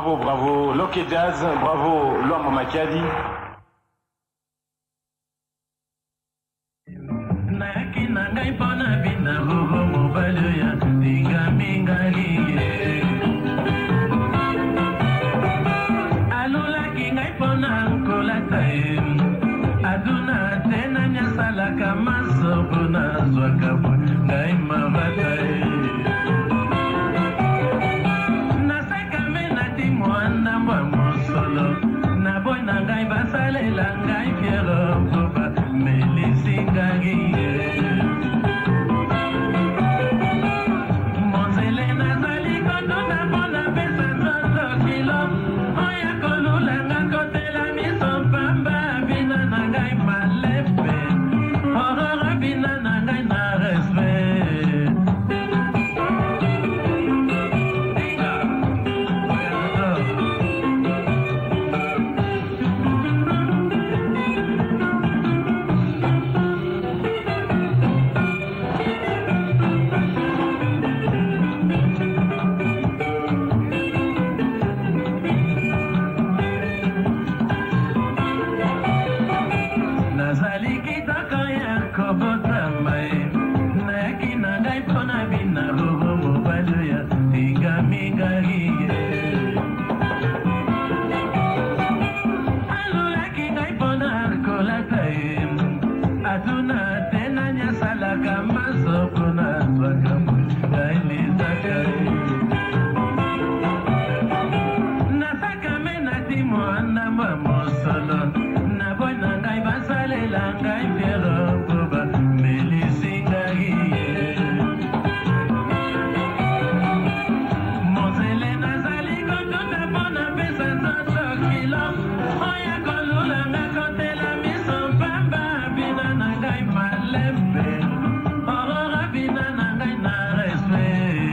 bravo, bravo. Loke Jazz, bravo. Luambo Makiadi. Aduna tena nyasala kama sobuna zwakabu ngai mabatai nasaka mena timwana mwa mosolo na boy na ngai basalela ngai fiero kuba melisingangi monzele nazali kondo na bona pesa zozo kilo oya kolula nga kotela miso pamba bina na ngai malepe horora bina na ngai na respect aduna tena nyasala kama sokuna zwakabu ngai zakai nasaka mena timwana mwa mosolo na boy na ngai basalela ngai fiero kuba melisingai monzele nazali kotuta mpona pesa zozo kilo oya kolula nga kotela miso pamba bina na ngai malembe horora bina na ngai na respect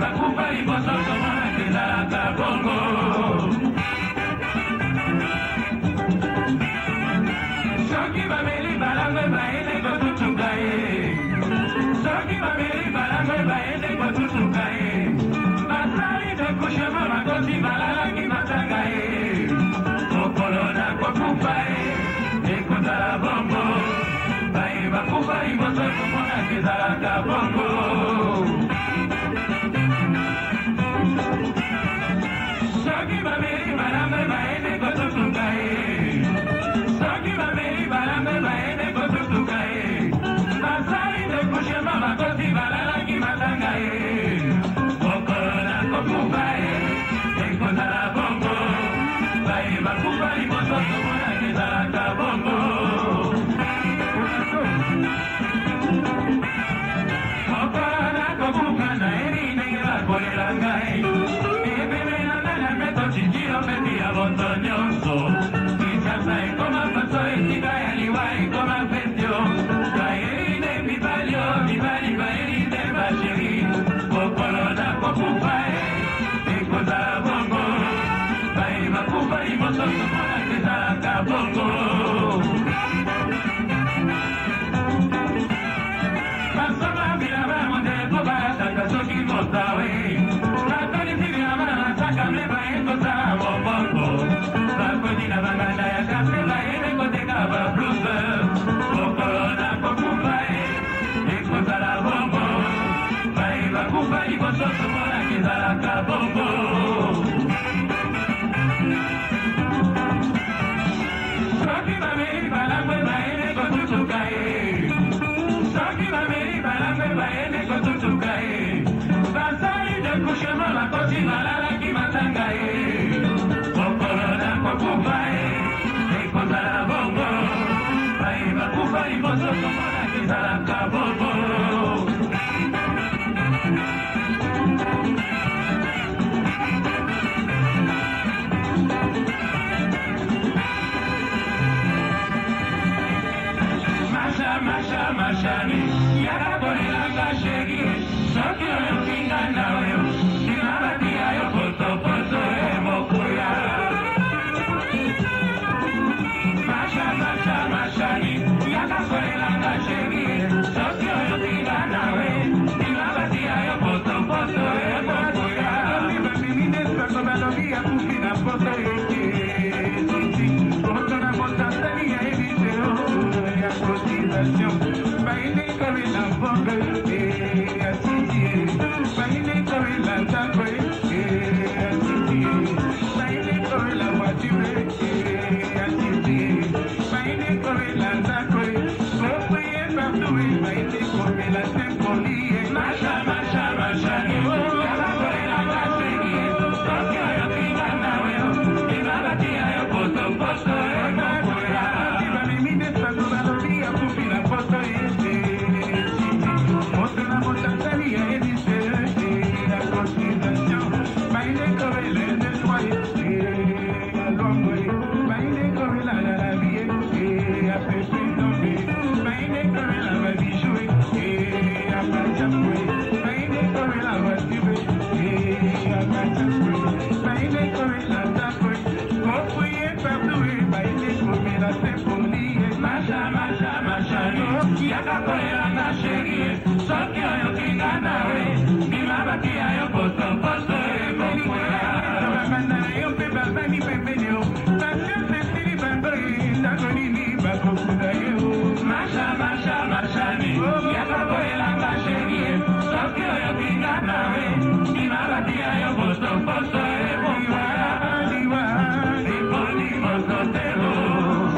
bakufa liboso komona kezalaka bongo. Soki bameli balangwe baende kotutuka ye, soki bameli balangwe baende kotutuka ye, basali dekushema makosi balalaki matanga ye, mokolo na kokufa ye ekozala bongo, baye bakufa liboso komona kezalaka bongo. Soki bameli balangwe baende kotutuka ye, soki bameli balangwe baende kotutuka ye, basali dekushema makosi balalaki matanga ye, mokolo na kokufa ye ekozala bongo, baye bakufa liboso komona kezalaka bongo. Mokolo na kokufa na eri ndenge bakolela ngai, ebebelanga na meto titilo peti ya boto nyonso, kisasa ekoma paso esika ya liwa ekoma petio, bayeli nde mibalio mibali bayeli nde basheri, mokolo na kokufa ye ekozala bongo, baye bakufa liboso komona kezalaka bongo. Basoma bilaba monde po basaka soki motawe, bakolisi bilaba nasaka meba ekozala mobongo, bakodi na banganda ya kafe bayele koteka babluse, mokolo na kokufa ye ekozala bongo, baye bakufa liboso komona kezalaka bongo. Soki bameli balangwe baende kotutuka ye, soki bameli balangwe baende kotutuka ye, basali dekushema makosi balalaki matanga ye, mokolo na kokufa ye ekozala bongo, baye bakufa liboso komona kezalaka bongo. Mashani, yaka kolelanga shegi, soki oyo kinga na oyo, sinabati ayo poto poto emokuya. Mashani, yaka kolelanga shegi, soki oyo kinga na oyo, sinabati ayo poto poto emokuya. Bamimine sako balobi ya kufi na poto eke, poto na motasani ya ebiseo, ya cotisation. Baile kore la bongo, asiti. Baile kore la tango, asiti. Baile kore la voiture, asiti. Baile kore la tango, soyez partout. Baile kore la symphonie, masha. Yaba kore la kasegi, Tokyo yo kinga nawe, imabati ayo poto poto emokuya. Bamimine sako balobi ya kufi na poto ete, moto na motasani ya edise, la constitution, baile kore le nettoye, ya lomwe, baile kore la vie, ya pepe tombe, baile kore la babijoué, ya pachapwe, baile kore la voiture, ya pachapwe, baile kore la tapwe, mofouye partout, baile kore la symphonie, masha, yaka kolelanga sheri, soki oyo kinga nawe, bimabaki ayo poto poto emokuya. Bamanda yo mpe babani pembeni yo, pasience esili bandoyi, ntango nini bakokunda yo. Mashani, yaka kolelanga sheri, soki oyo kinga nawe, bimabaki ayo poto poto emokuya. Eboni mokotero,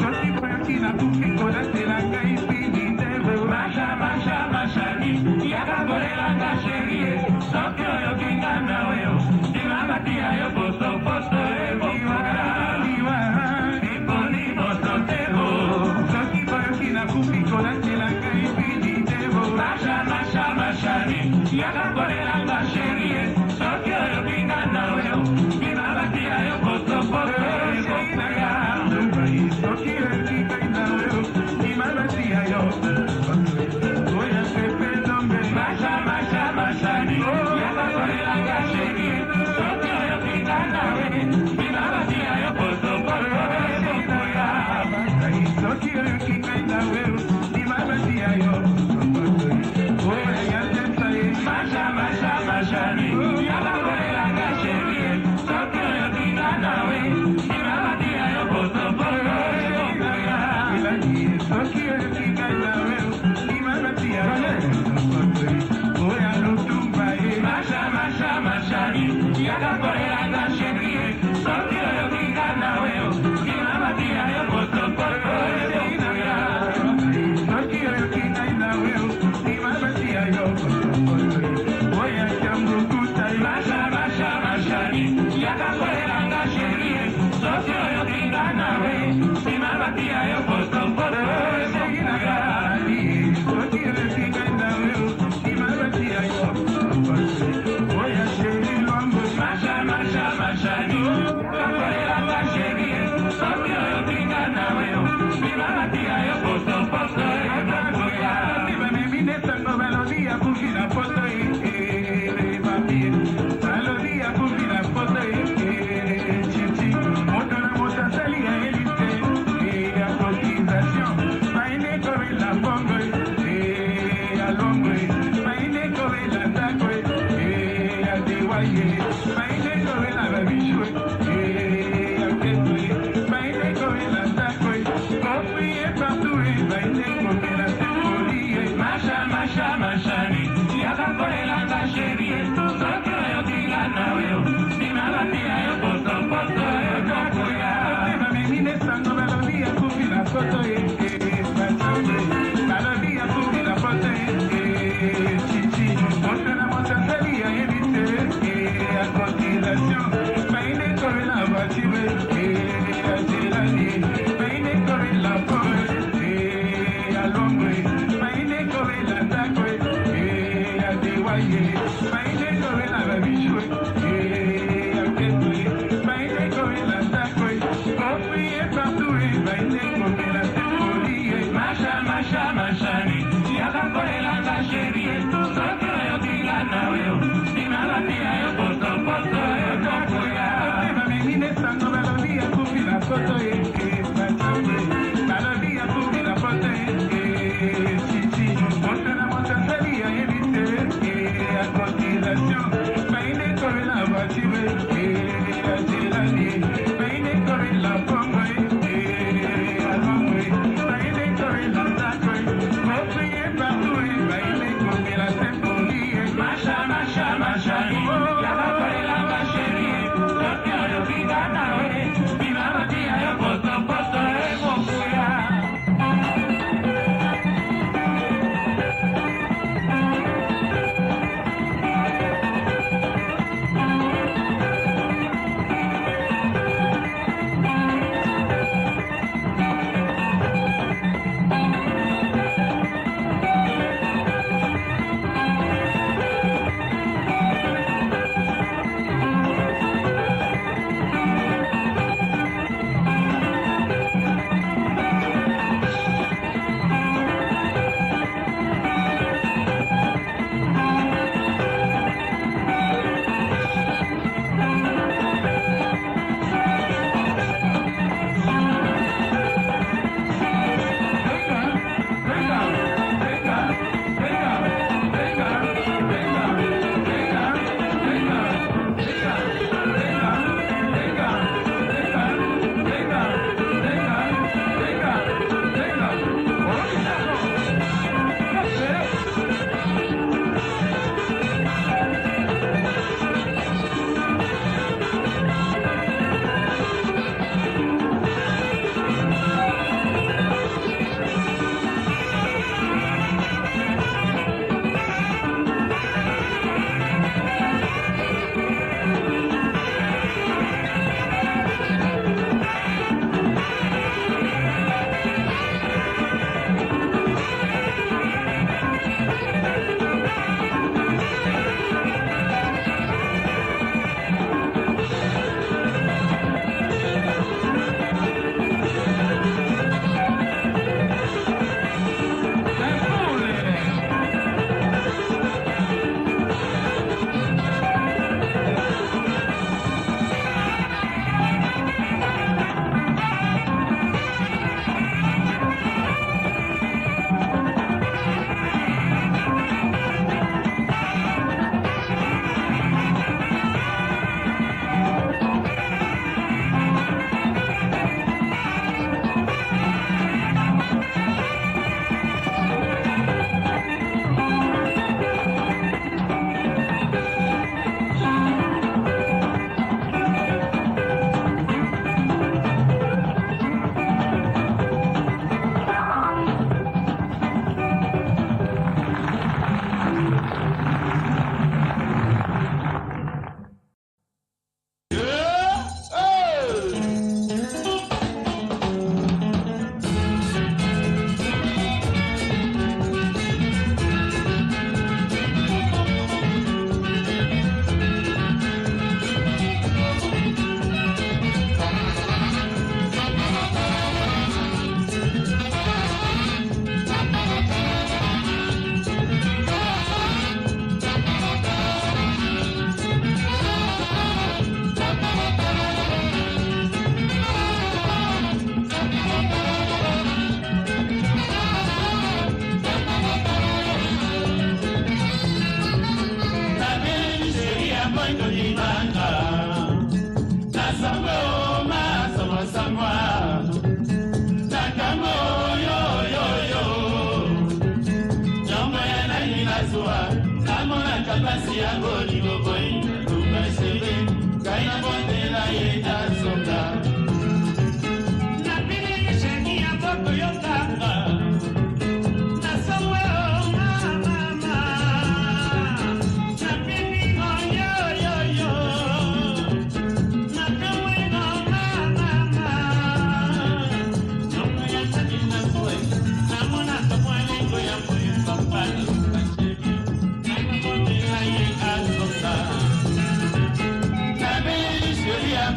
soki koyoki na kufi kolatela ngai pini devo. Mashani, yaka kolelanga sheri, soki oyo kinga nawe, bimabaki ayo poto poto emokuya. Eboni mokotero, soki koyoki na kufi kolatela ngai pini devo. Mashani, yaka kolelanga sheri, soki oyo kinga nawe, bimabaki ayo poto poto emokuya. Soki oyo kinga nawe, bimabaki ayo poto poto emokuya. Mashani, yaka kolelanga Cotisation,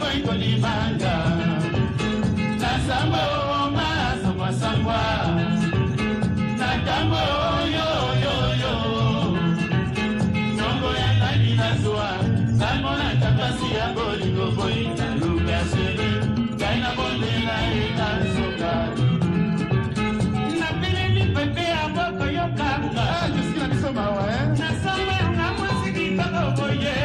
boy ko di banga na samba o ma samba samba na kambo yo yo yo nyongo ya nani na zwa samba na kapasi ya bolingo boy na luka sere kaina bonde na ita soka na pele ni pepe aboko yo kanga jusqu'à la soma wa na samba na musiki bako boye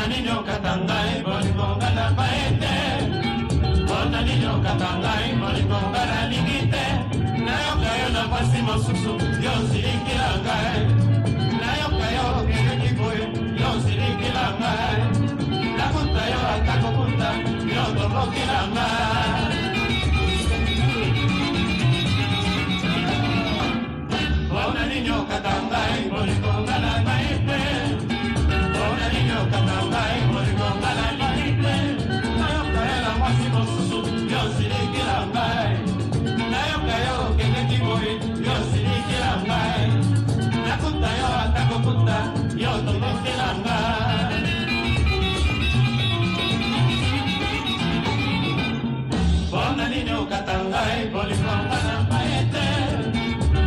nini okata ngai bolingo nga na baete mpona nini okata ngai bolingo nga nalingi te nayoka yo na pasi mosusu yo silikila ngai nayoka yo keleki boye yo silikila ngai nakuta yo ata kokuta yo tobokila ngai mpona nini okata ngai bolingo nga na baete mpona nini okata ngai bolingo nga nalingi te nayoka yo na pasi mosusu yo silikila ngai nayoka yo keleki boye yo silikila ngai nakuta yo ata kokuta yo tobokila ngai mpona nini okata ngai bolingo nga na baete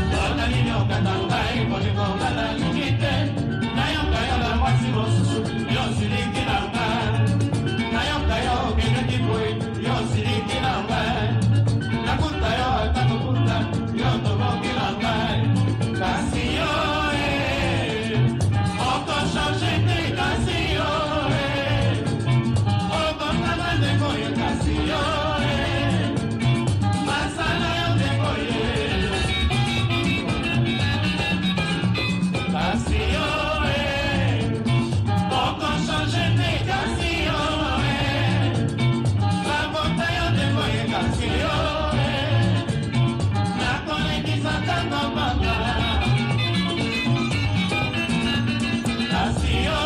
mpona nini okata ngai bolingo nga nalingi te nayoka yo na mwasi mosusu yo silikila ngai nayoka yo keleki boye yo silikila ngai nakuta yo ata kokuta yo tobokila ngai kasi yo okochange te kasi yo okotama ndeko ye kasi yo masala yo ndeko ye kasi yo okochange te kasi yo babota yo ndeko ye kasi yo nakolekisa tango baba kasi yo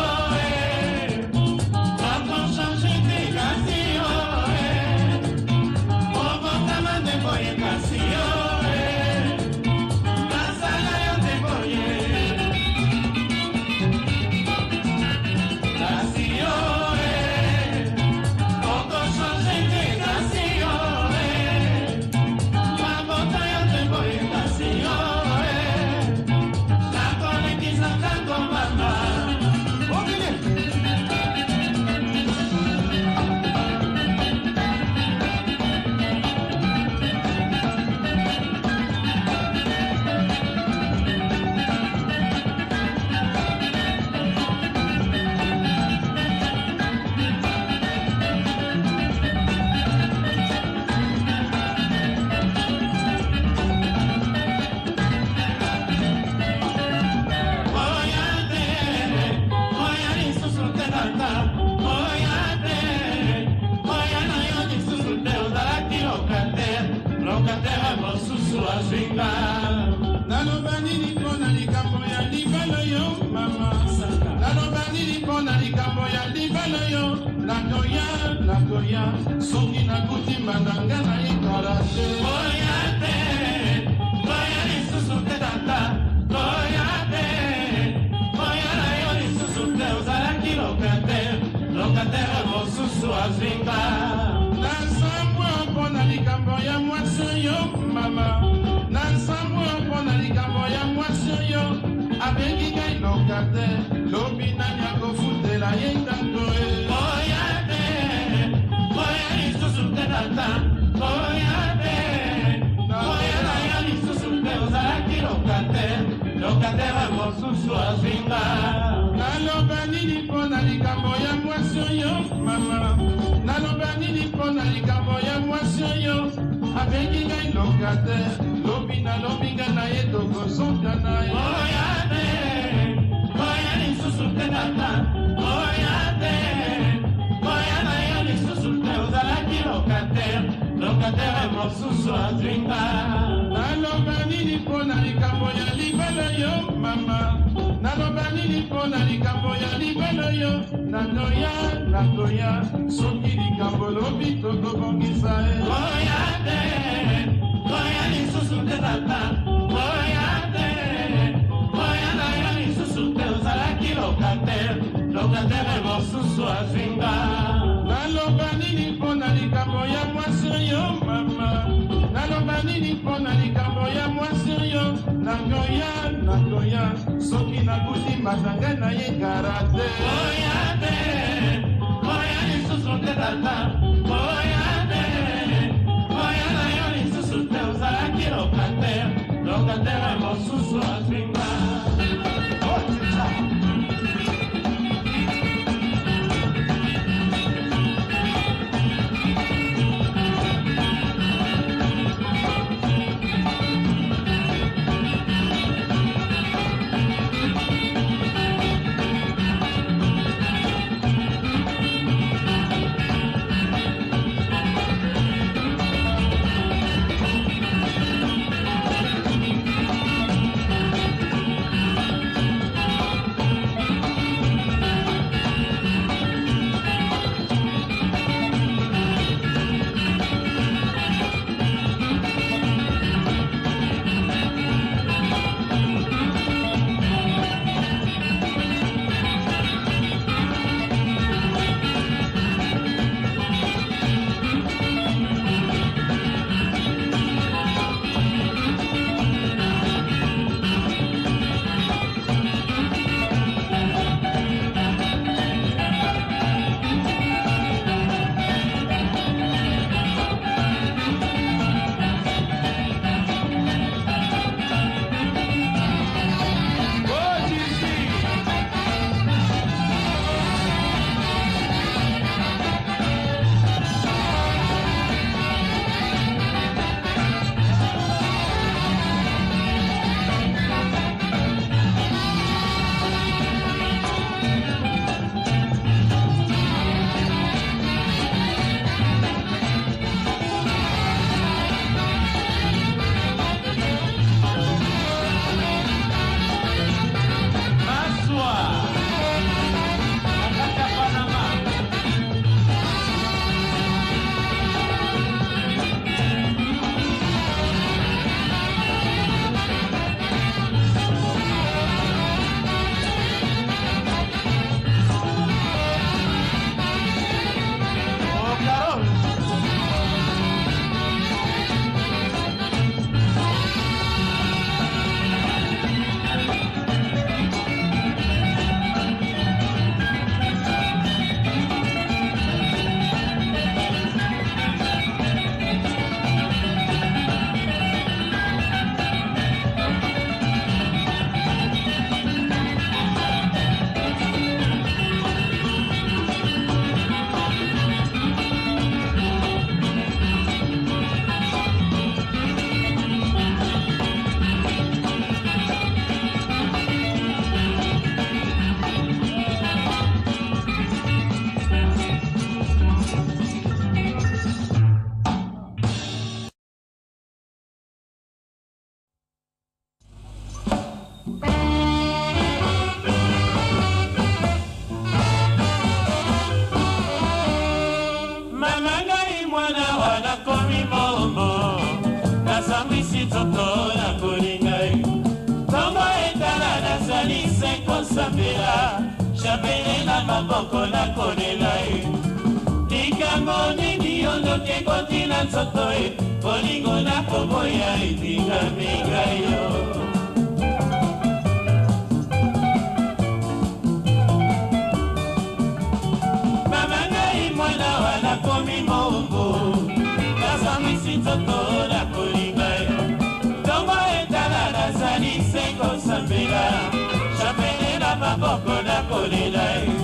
okochange te kasi yo obotama ndeko ye kasi yo masala yo ndeko ye kasi yo okochange te kasi yo babota yo ndeko ye kasi yo nakolekisa tango mama okile naloba nini mpona likambo ya libala yo mama naloba nini mpona likambo ya libala yo nakoya soki nakuti mandanga na ikola te koya te koya lisusu te tata koya te koya na yo lisusu te ozalaki lokatere mosusu azinga nasambwa mpona likambo ya mwasi oyo mama nasambwa mpona likambo ya mwasi oyo abengi ngai lokate lobi nani akofutela ye ntango koya te koya lisusu te tata koya te koya na yo lisusu te ozalaki lokatere mosusu azinga naloba nini mpona likambo ya mwasi oyo mama naloba nini mpona likambo ya mwasi oyo abengi ngai lokate lobi nalobi ngai na ye tokozonga na ye koya te koya lisusu te tata koya te koya na yo lisusu te ozalaki lokatere mosusu azinga naloba nini mpona likambo ya libala yo mama naloba nini mpona likambo ya libala yo nakoya soki likambo lobi tokobongisa ye koya te koya lisusu te tata koya te koya na yo lisusu te ozalaki lokatere mosusu azinga naloba nini mpona likambo ya mwasi oyo mama naloba nini mpona likambo ya mwasi oyo nakoya soki nakuti matanga na ye karate koya te koya lisusu te tata koya te koya na yo lisusu te ozalaki lokatere mosusu azinga nzoto na kolinga yo ntongo etala nazali se kosambela chapele na maboko na kolela yo likambo nini ondoki ekoti na nzoto yo bolingo na koboya etingaminga yo mama ngai mwana wana komi mombo nazamisi nzoto na kolinga yo ntongo etala nazali se kosambela chapele na maboko na kolela yo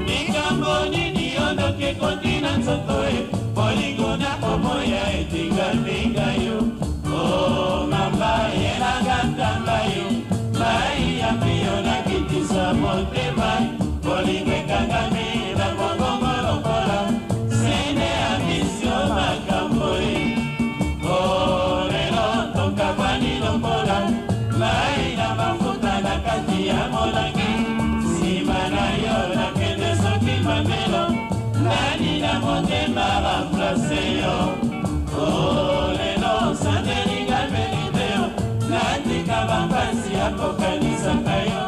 likambo nini ondoki ekoti na nzoto yo bolingo na koboya etingaminga yo o mamba yelanga ntamba yo mai ya mbiyo nakitisa motema bolingo ekangami na mongongo lokola sene ya misio makambo ye o lelo tokabwani lokola mai na mafuta na kati ya molangi nsima na yo nakende soki mamelo nani na motema remplace yo o lelo sandelinga melite yo natika bampasi ya kokanisaka yo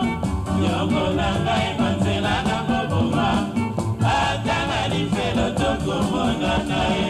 nyongo na ngai banzela na koboma ata na lifelo tokomonana ye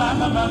Mama,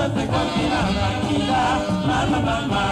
nzoto ekoti na makila mama mama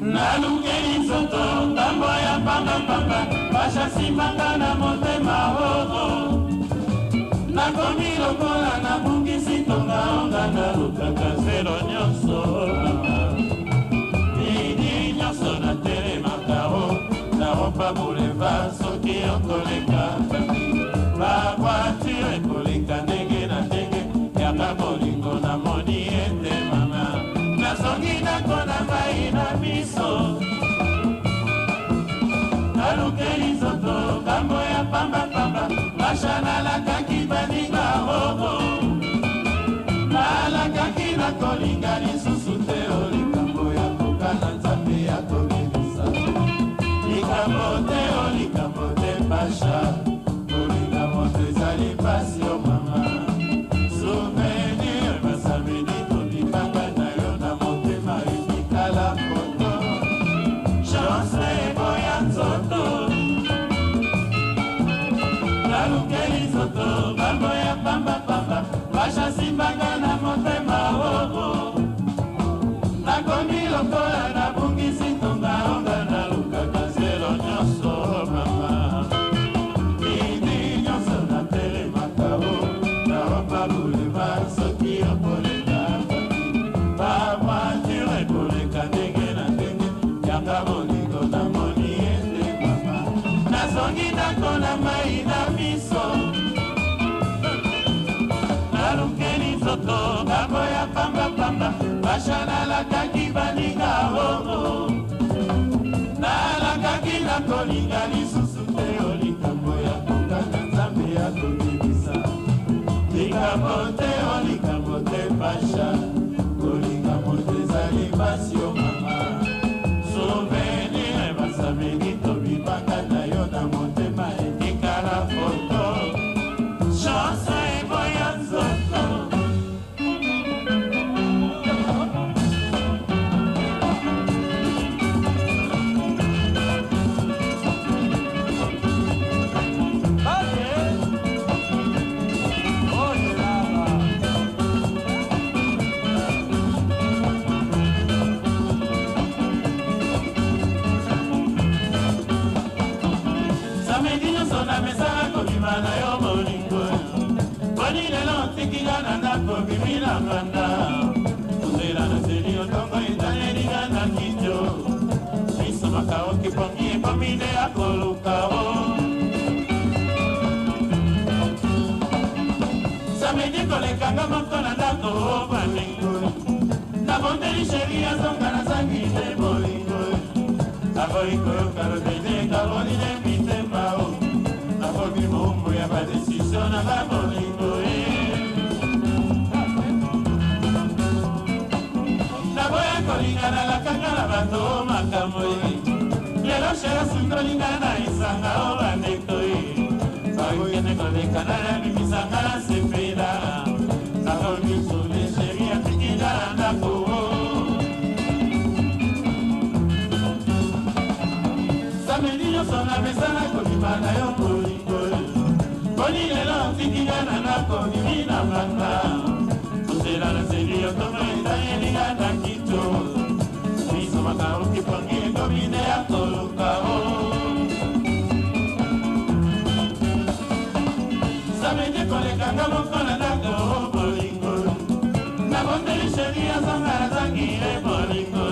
nalukeli nzoto ngambo ya pambapamba bashasimanga na motema horo nakomi lokola nabungisi tongaonga nalukaka zelo nyonso idi nyonso natelemaka naropa boulevard soki okoleka bavoiture ekoleka ndenge na ndenge yaka bolingo namoni ete mama nazongi ndako na mai na miso nalukeli nzoto ngambo ya pambapamba basha nalakaki baninga rogo nalakaki na kolinga lisusu te o likambo ya kokana nzambe ya kobebisa likambo te o likambo te basha kolinga moto ezali pasi o mama souvenir basamedi tobipanga na yo na motema ekikala foto chance eboya nzoto nalukeli nzoto ngambo ya pambapamba basha simbanga na motema oro nakomi lokola nabungisi tongaonga nalukaka zelo nyonso mama idi nyonso natelemaka naropa boulevard soki okoleka bavoiture ekoleka ndenge na ndenge yanga bolingo namoni ete mama nazongi ndako na mai na miso nalukeli nzoto ngambo ya pambapamba basha nalakaki baninga rogo nalakaki na kolinga lisusu te o likambo ya kokanga nzambe ya kobebisa likambo te o likambo te basha kolinga moto ezali pasi o mama souvenir basamedi tobibanga na yo na motema ekikala foto chance eboya nzoto tikinga na ndako bimina manda Tuzela na zeli otongo itanelinga na kinjo Miso makao kipongi epamine ya kolukao Samedi kolekanga moko na ndako baningo Na bondeli sheria zonga na zangile bolingo Aboiko karotene kabonine mitemao Nakomi mumbu ya ba decision na ba bolingo Naboya kolingana la kangala bato makamoi Lelo shera sundolingana isanga o bandekoi Bagene kolekana ya bimisanga la sepela Nakomi sule sheria tikingana ndako Samedi nyonso na mesana komibana yo bolingo Boni lelo tikingana ndako bimina manda Tozela na zeli yo tomo etayelinga na kito Miso makao kipangi komine ya kolukao Samedi kolekanga moko na ndako bolingo Na bondeli sheria zonga na zangile bolingo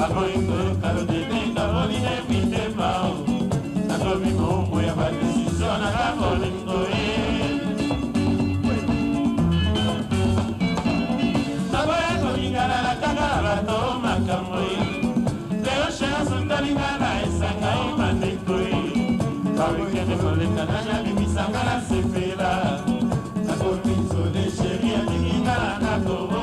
Aboingo karotete karoline mitemao Nakomi mumbu ya ba decision na la bolingo Naboya kolingana la kangala bato makamoi Leo shena sundalingana esanga imandekoi Kawikene kolekana ya bimisanga la sepela Nakomi sole sheria tikingana nakobo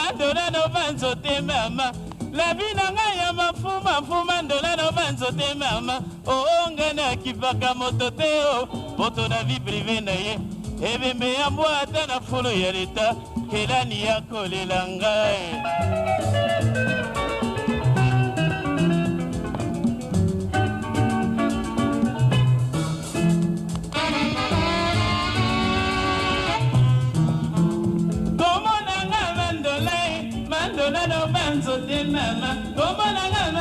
mandola no banzote mama la bina ngaya mafuma fuma ndola no banzote mama onga na kipaka mototeo poto na vie privée na ye ebembe ya mbwata na folo ya leta kelani ya kolela ngai no banzote mama komonanga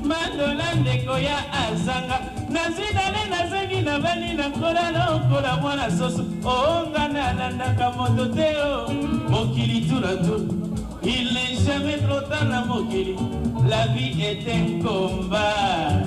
mandola ndeko ya azanga nazidale nazangi na bali na kola lokola mwana soso onga nalandaka moto te o mokili turatu il n'est jamais trop tard na mokili la vie est un combat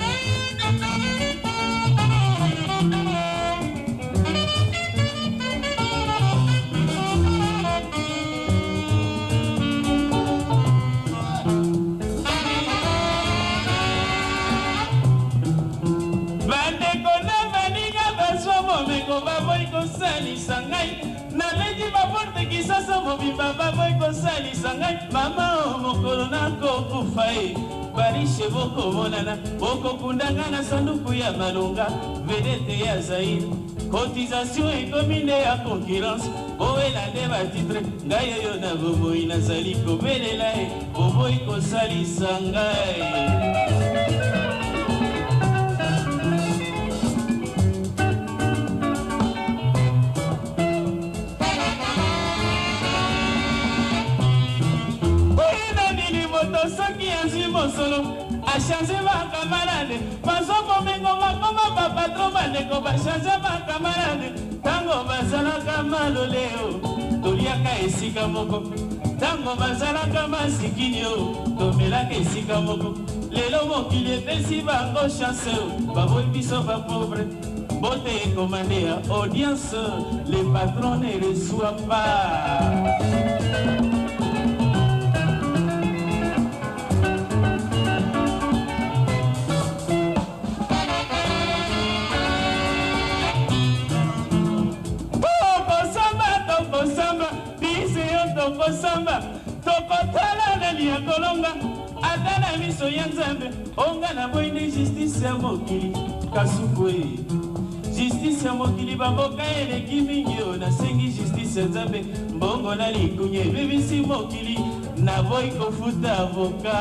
baboyi kosalisa ngai naleki baporte kisasa mobimba baboyi kosalisa ngai mama o mokolo nakokufa ye barishe bokomonana bokokundanga na sanduku ya malonga vedete ya zaire cotisation ekomi nde ya concurrence boyela nde batitre ngai oyo na bomoi nazali kobelela ye boboyi kosalisa ngai soki yanzi mosolo achange bakamarade bazokomengo bakoma bapatro bandeko bachange bakamarade ntango bazalaka maloleo toliaka esika moko ntango bazalaka masikini o tomelaka esika moko lelo mokili epesi bango chance o baboyi biso bapauvre bote ekomande ya audience le patron ne reçoit pas tokosamba tokotala nani ya kolonga ata na miso ya nzambe onga na boyi nde justice ya mokili kasukwe justice ya mokili bamboka eleki mingi o nasengi justice ya nzambe mbongo na likunya ebebisi mokili na boyi kofuta avoka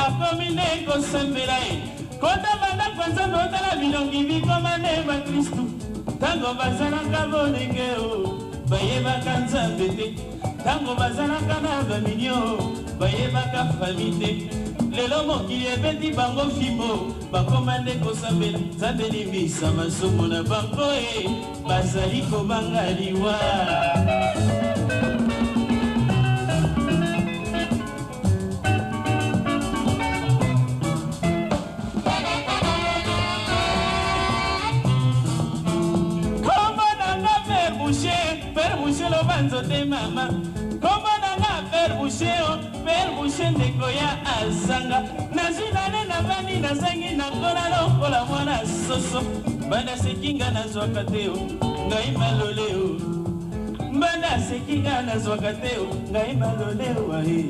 bakomine kosembela ye kota banda kwanza notala bilongi bikoma ne bakristu tango bazalaka bolenge o bayebaka nzambe te tango bazalaka na baminio bayebaka fami te lelo mokili ebeti bango fimbo bakoma nde kosambela nzambe limbisa masumu na bango e bazali kobanga liwa Père Boucher lo banzote mama Kombo nanga Père Boucher ndeko ya azanga Nazinane na bani nazangi na kola lokola mwana soso Banda sekinga nazwaka teo ngai maloleo Banda sekinga nazwaka teo ngai maloleo ahe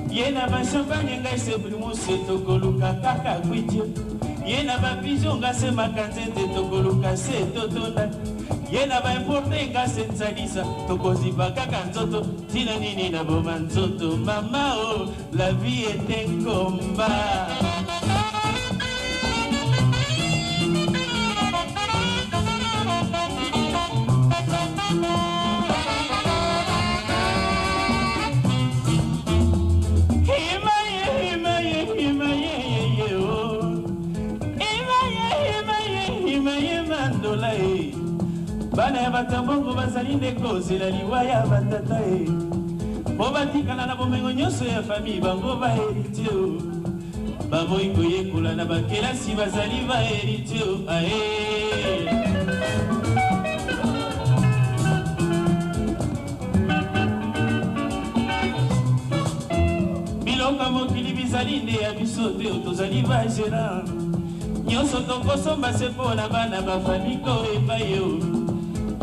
Yena ba champagne ngai se primusi tokoluka kaka kwitio Yena ba pigeon nga se makanzete tokoluka se totonda Yena ba importe nga se nzalisa tokoziba kaka nzoto tina nini na boma nzoto mama oh la vie est un combat Bana ya batambongo bazali ndeko zela liwa ya batata e Po batikana na bomengo nyonso ya fami bango ba heritio Baboyi koyekola na bakelasi bazali ba heritio ae Bilonga mokili bizali nde ya biso te tozali ba gérant Nyonso tokosomba se po na bana bafami ko epai yo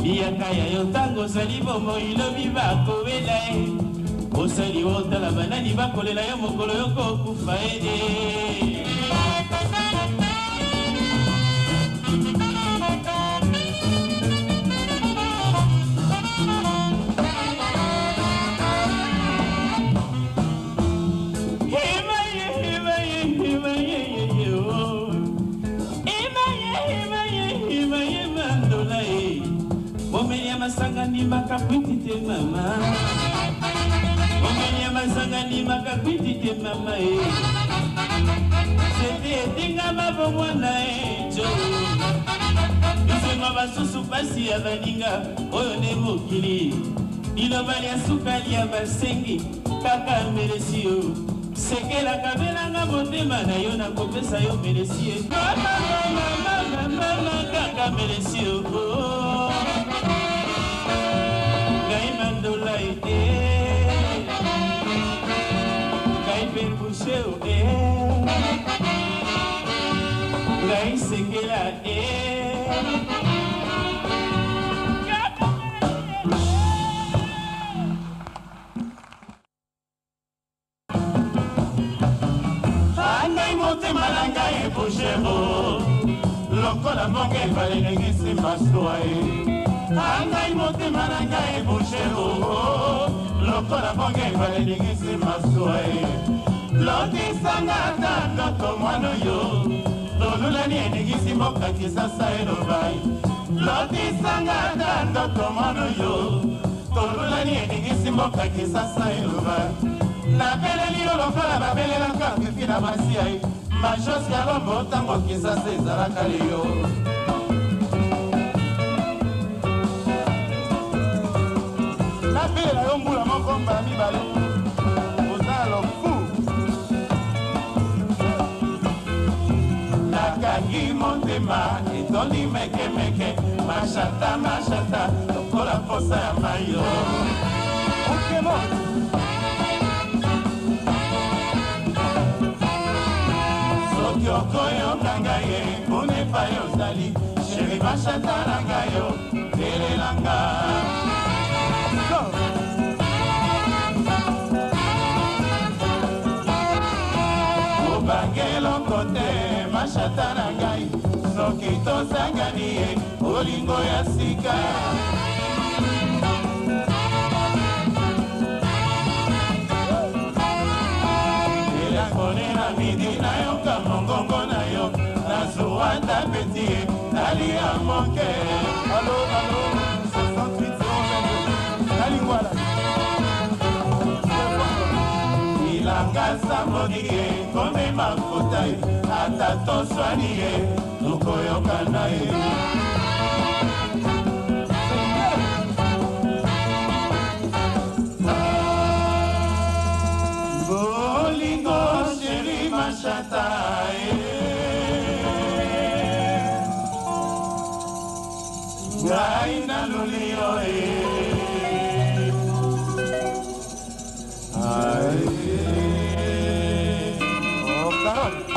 Liyaka ya yo tango zali bomo ilobi bakowela e Osali otala banani bakolela yo mokolo yo kokufa e Masanga ni makakwiti te mama Omenya masanga ni makakwiti te mama e Sete etinga mabomwana e jo Bisema basusu pasi ya baninga Oyo ne mokili Ilobali ya sukali ya basengi Kaka meresi yo Sekela kabelanga motema na yo na kopesa yo meresi ye Mama kaka meresi yo Gai Père Boucher Gai Sekela Angai motema na ngai Boucher Lokola monge ebale ndenge nsimba soa Angai motema na ngai Boucher Lokola monge ebale ndenge nsimba soa Lotisanga ata ndoto mwana yo Tolulani eningisi mboka kisasa elobai Lotisanga ata ndoto mwana yo Tolulani eningisi mboka kisasa elobai Napeleli yo lokola babelelaka kefi na masia Majosi ya lombo tango kisasa ezalaka leyo Napela yo mbula moko mbala mibale Ozalo fu Nakangi motema etondi meke meke Mashata lokola posa ya mayo Ukemo Soki okoyo kangaye Unepa yo zali Sheri mashata nangayo Telelanga Obangelo kote mashata na ngai Soki tozangani ye olingo ya sika Elangone na mi midi nayoka mongongo na yo nazuwa tapeti nalia moke alo 68 nalingwala ilangasa modie kome mafuta ata toswani ye lukoyoka na ye bolingo sheri mashata ngai na lulio oh Carol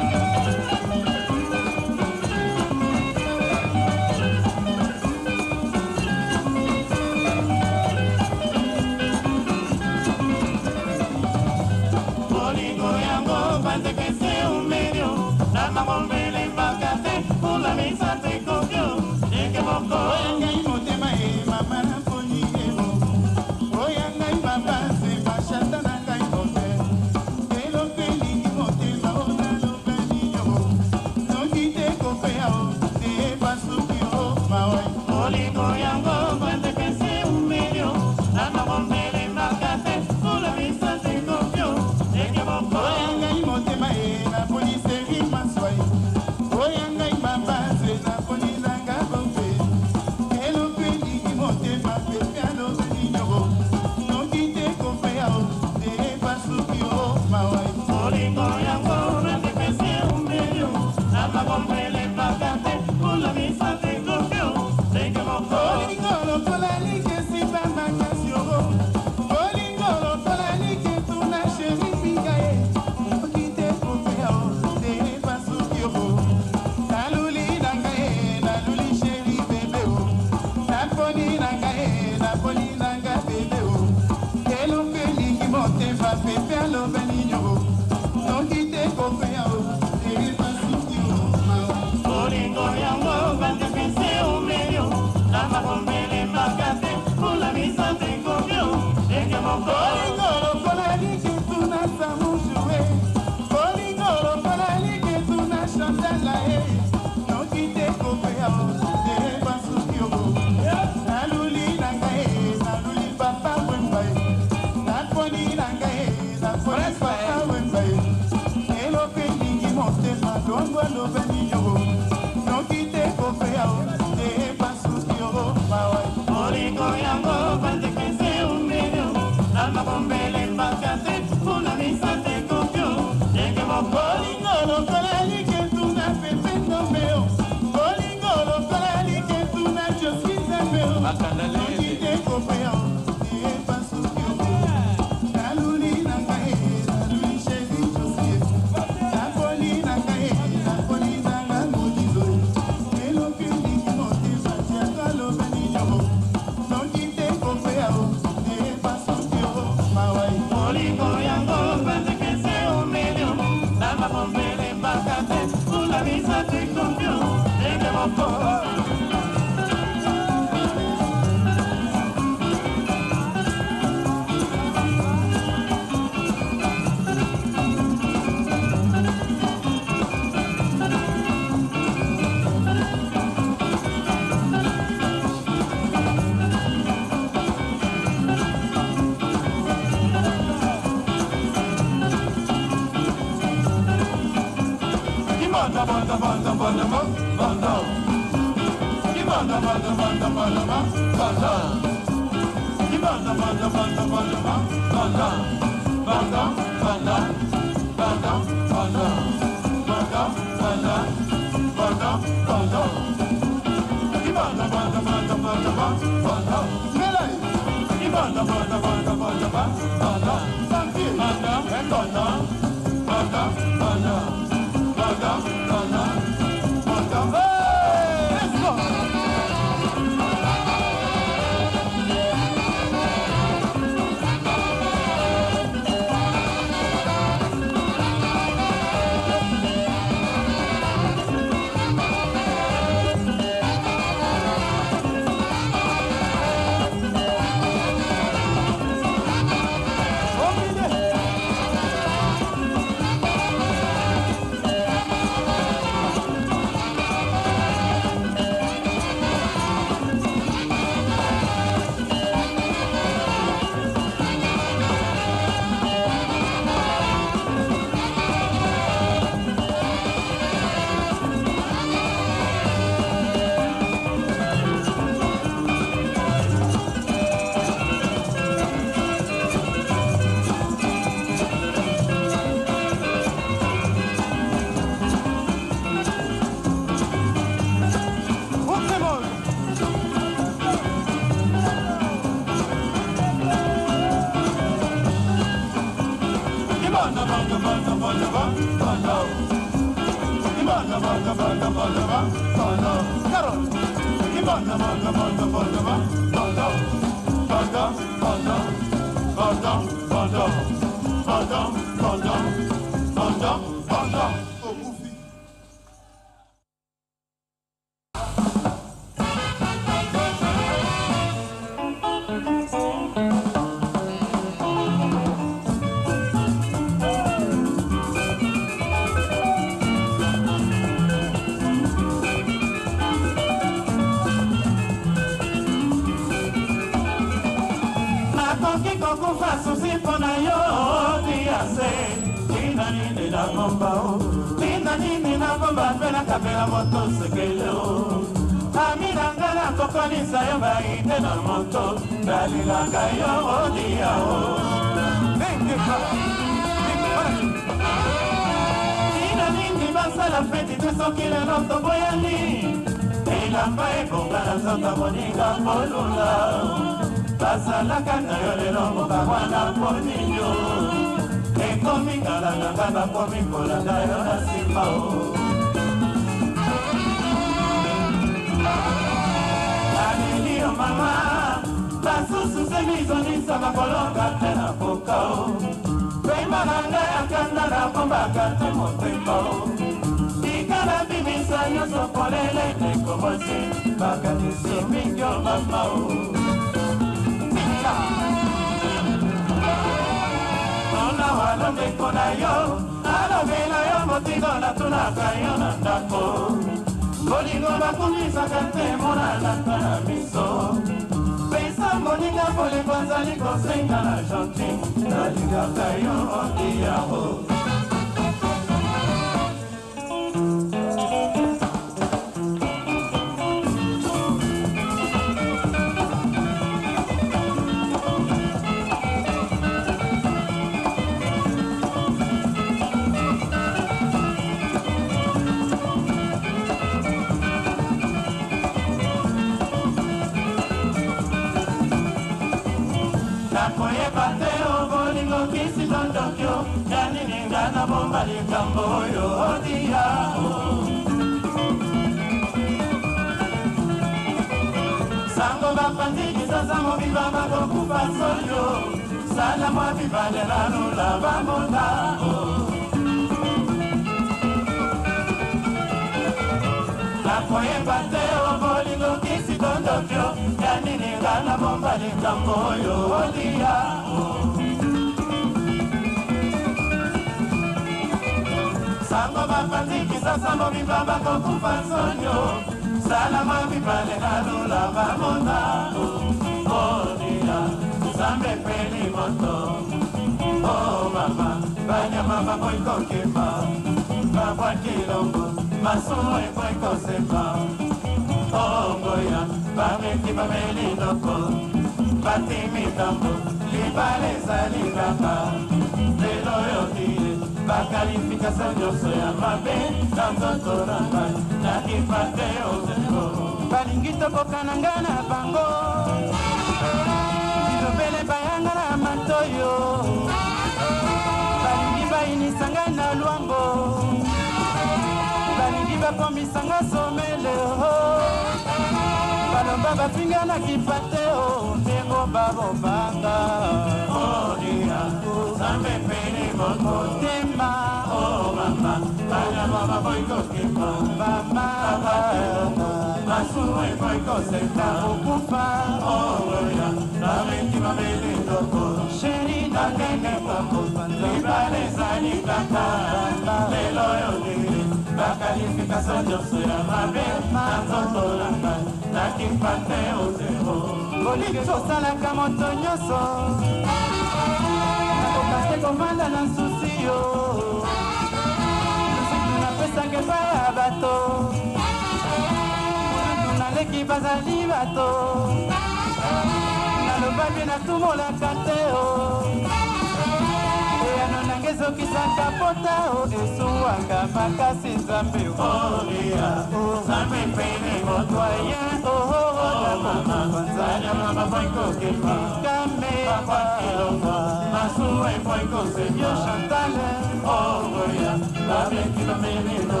Masuwe foi conseguir Chantale, Oya, la vecchia menino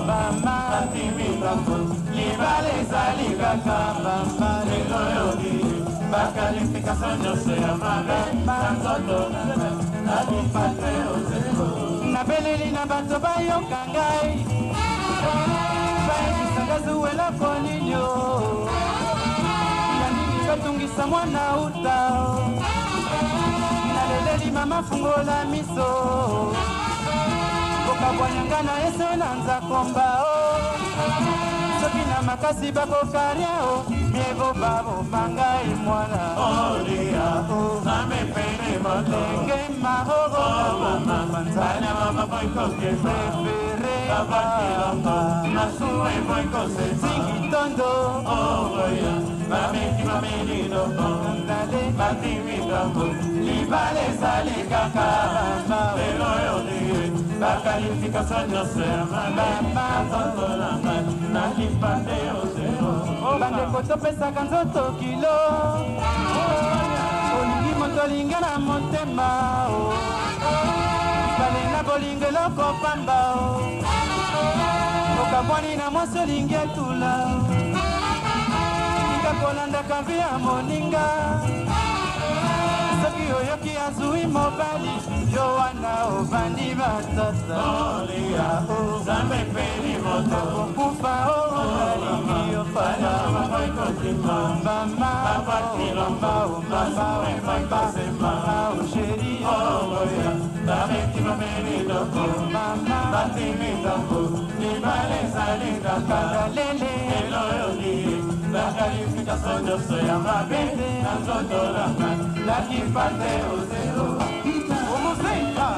mama, Atimitambo, libale saligaka mama, Leloyodi, bakalificación yo se amaba Tanto nadi pateo zero nabeleli na bato bayoka ngai bayebisanga zuwela koninyo yandini batungisa mwana uta naleleli mama fungola miso okabwanyanga na eso na nzakomba soki na makasi bakokaria miego baboma ngai mwana Olia, namepene moto ndenge mahoro mama, sana mama voy con que prefere Abakilamba, nasuwe voy con zingi tondo Oya, mameki menino ndale Atimitambo, libale saligaka Leloyodi, bakalificación yo se amaba Tanto nadi pateo zero bandeko topesaka nzoto kilo olingi moto olinga na motema bale na bolingo eloko pamba okabwani na mwasi olingi etula tika kolandaka vi ya moninga soki oyoki azwi mobali yo wana obandi batata Olia, namepene moto kokufa olingi opana voy con que mama chéri Oya, nameki menino mama Atimitambo, libale saligaka lele Eloyodi, bakalificación yo se amaba Tanto nadi pateo zero omoseka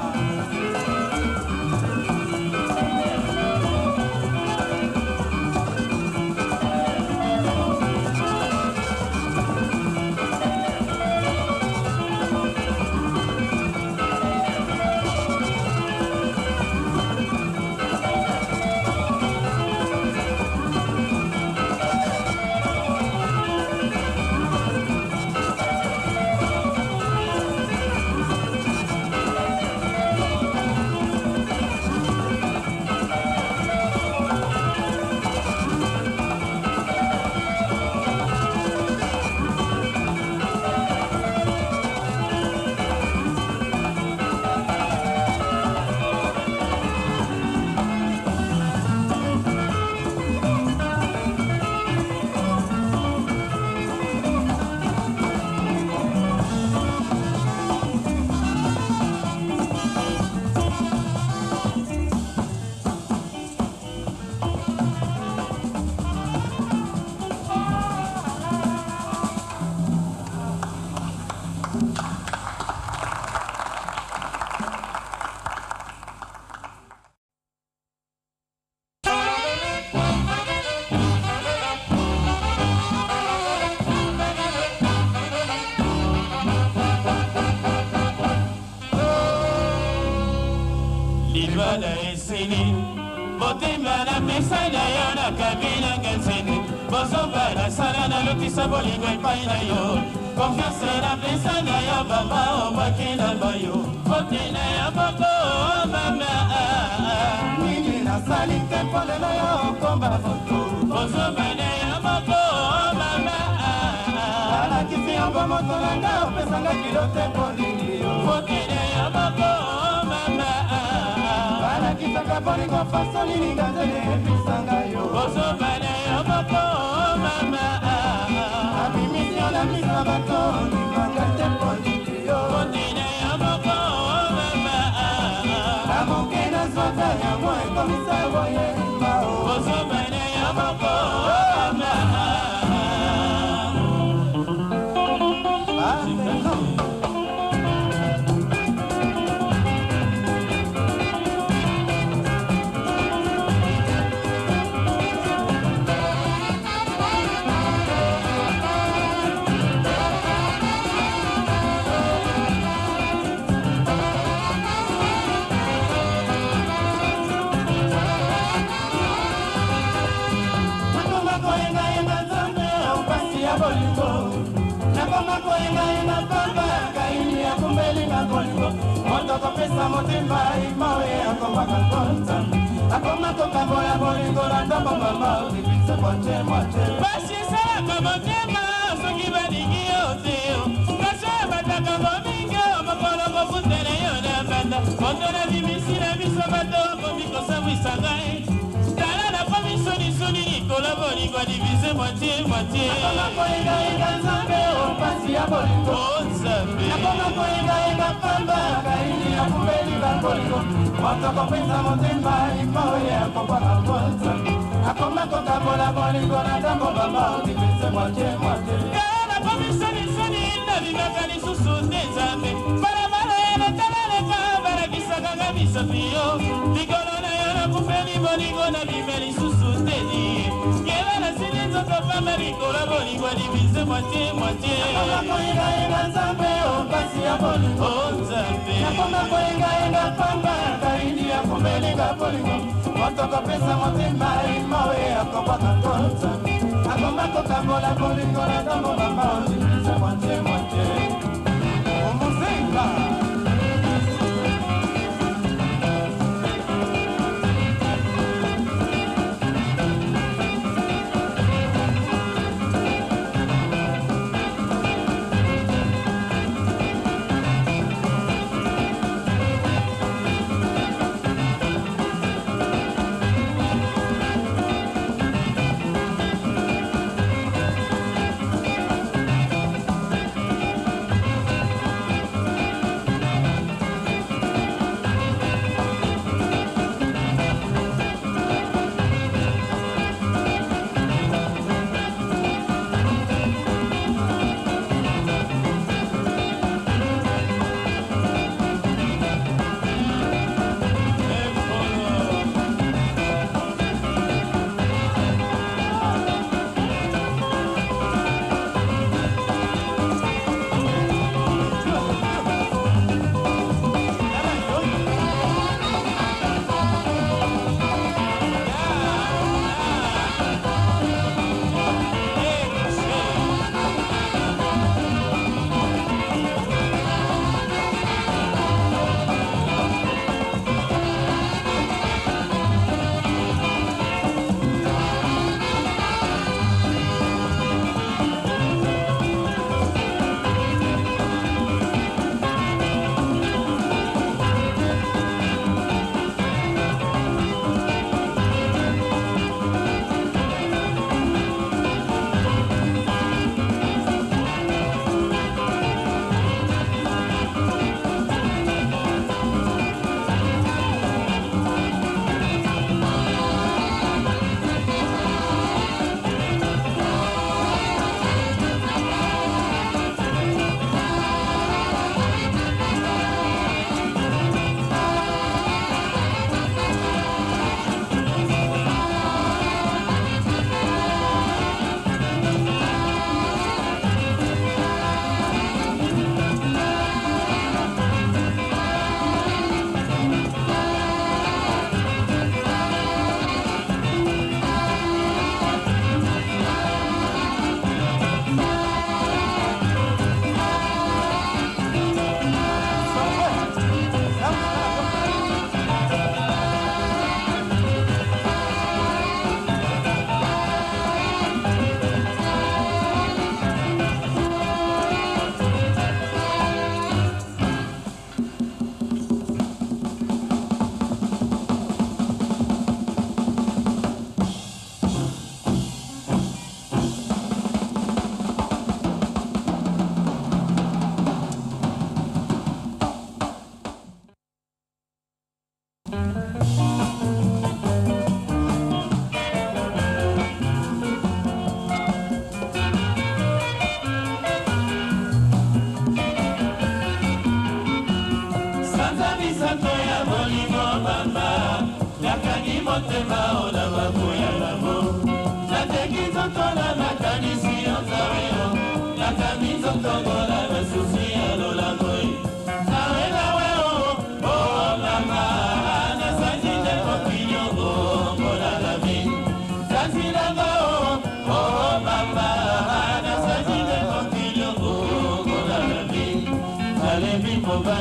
Libala esini, botemba na mesa na yo na kabila ngensini Bozomba na sala na lotisa bolingo epai na yo Confiance na pesa na yo baba obaki na bayo Bote na yo boko mama nini nasali te mpo lelo yo okomba foto Bozomba na yo boko mama alakisi yango moto na nga opesanga kilo te mpo nini yo Bote na yo boko mama alakisaka bolingo faso nini nga nzele ebisanga yo Bozomba na yo boko mama abimisio na misa bato ninganga te mpo nini yo Bote na yo boko mama na moke nazwaka yango ekomisa boyemba Bozomba na yo boko mama kobelinga kolingo moto kopesa motema imoe akombaka konza akoma kokambola bolingo na ndombo mama libisa moche moche basi salaka motema soki balingi yo te kasi bataka bomingi mokolo kofutele yo na banda moto na bimisi na biso bato komi kosambwisa ngai tala na komi sonisoni likolo bolingo divise moitié moitié akoma koyengayenga nzambe opasi ya bolingo nzambe akoma koyengayenga pamba kaini akumbeli babolingo moto kopesa motema imoye akobwaka konza akoma kokabola bolingo na ntango baba divise moitié moitié tala komi sonisoni nabimaka lisusu te nzambe balabala eletaleleka balakisakanga misapi yo likolo na yo nakufeli bolingo na bime lisusu te die keba na sili nzoto pamba likolo bolingo divise moitié moitié akoma koyengayenga nzambe opasi ya bolingo nzambe akoma koyengayenga pamba kaini akumbelinga bolingo moto kopesa motema imoe akobwaka konza akoma kokambola bolingo na ntango bamba divise moitié moitié omuzinga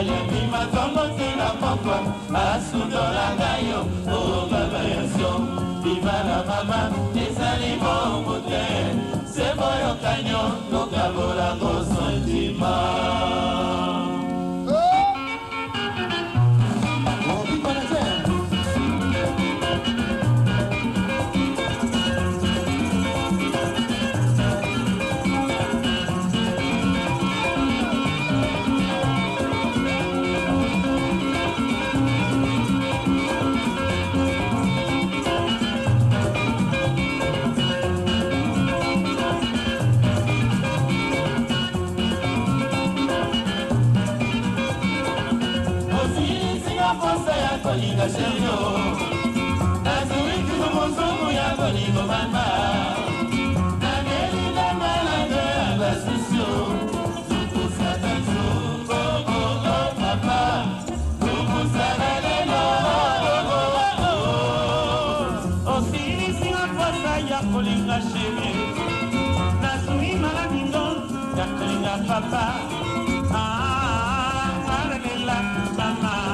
ayambi matongo te na pokwa asundola ngai yo o baba yaso viva la mama ezali bongo te se boyokanyo tokabolango sentima kolinga sherio nazuiki muzungu ya kolingo mama namelila malade abasisio tukusatazu papa tukusana lelo osilisinga posa ya kolinga sherio nazui malamindo ya kolinga papa malalela mama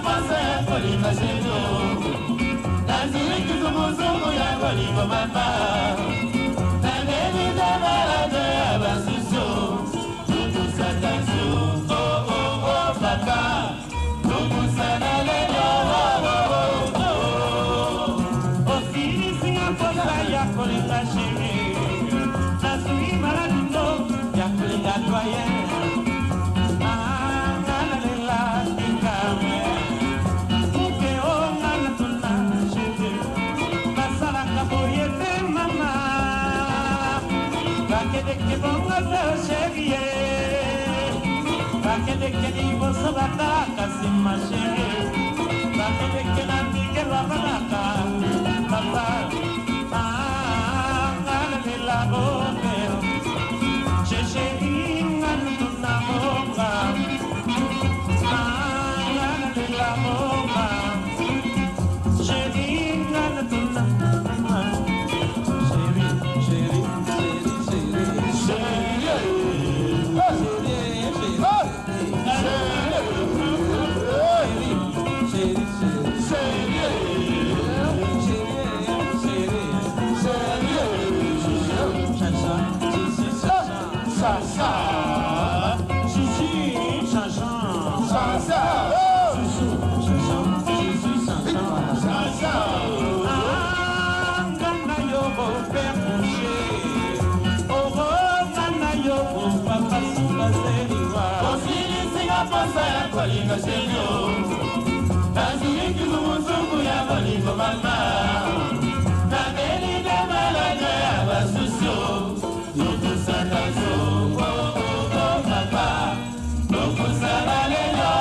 Pasa kolinga sherio naziliki zumuzungu ya kolingo mama namelida malade ya basisio tukusatazu papa tukusana lelo osilisinga posa ya kolinga sherio nazui maladindo ya kolinga doyen que ponga la serie para que de que digo sabata casi más serie para que de que la diga la baraka papá gana de la boca che gana de la boca gana de la boca che gana de la kolinga sherio naziliki zumuzungu ya kolingo mama namelida malade ya basisio tukusatazu papa tukusana lelo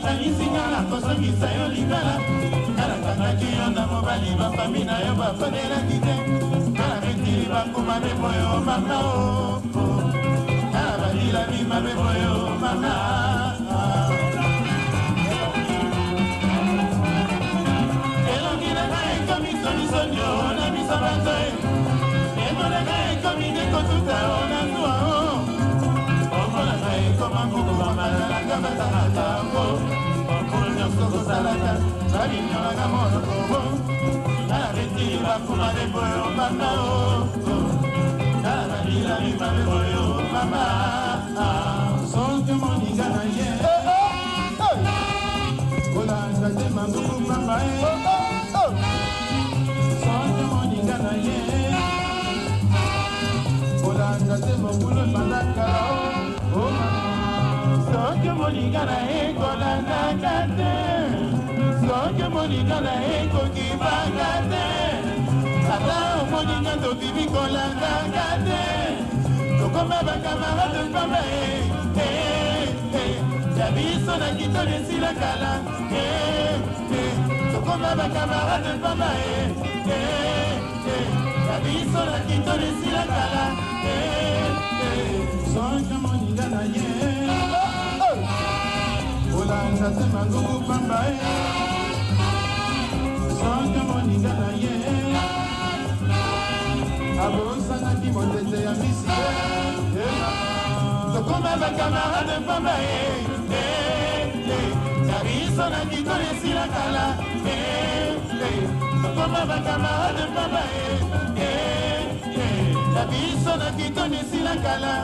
bakanisi nga na kosangisa yo libala kala kangaki yo na mobali bafami na yo bafanelaki te kala betili bakuma beboyo mama kala balila bima beboyo mama elongi na nga ekomi sonisonio na bisa bato emo na nga ekomi nekotuta o na zuwa okola nga ekoma mbuku bamalanga batahatango okolo nyonso kosalaka babinyolanga monokobo kala betili bakuma beboyo mama kala balila bima beboyo mama sonke moninga na ye kolanga te manduku mama sonke moninga na ye kolanga te mokulu bandakala sonke moninga na ye kolandaka te sonke moninga na ye kokibaka te ata omoninga tobimi kolandaka te tokoma bakamarade pamba ya biso na kitone esila kala tokoma bakamarade pamba ya biso na kitone esila kala sonke moninga na ye olanga te manduku pamba sonke moninga na ye abosanaki motete ya misi tokoma bakamarade pamba ya biso na kitone esila kala tokoma bakamarade pamba ya biso na kitone esila kala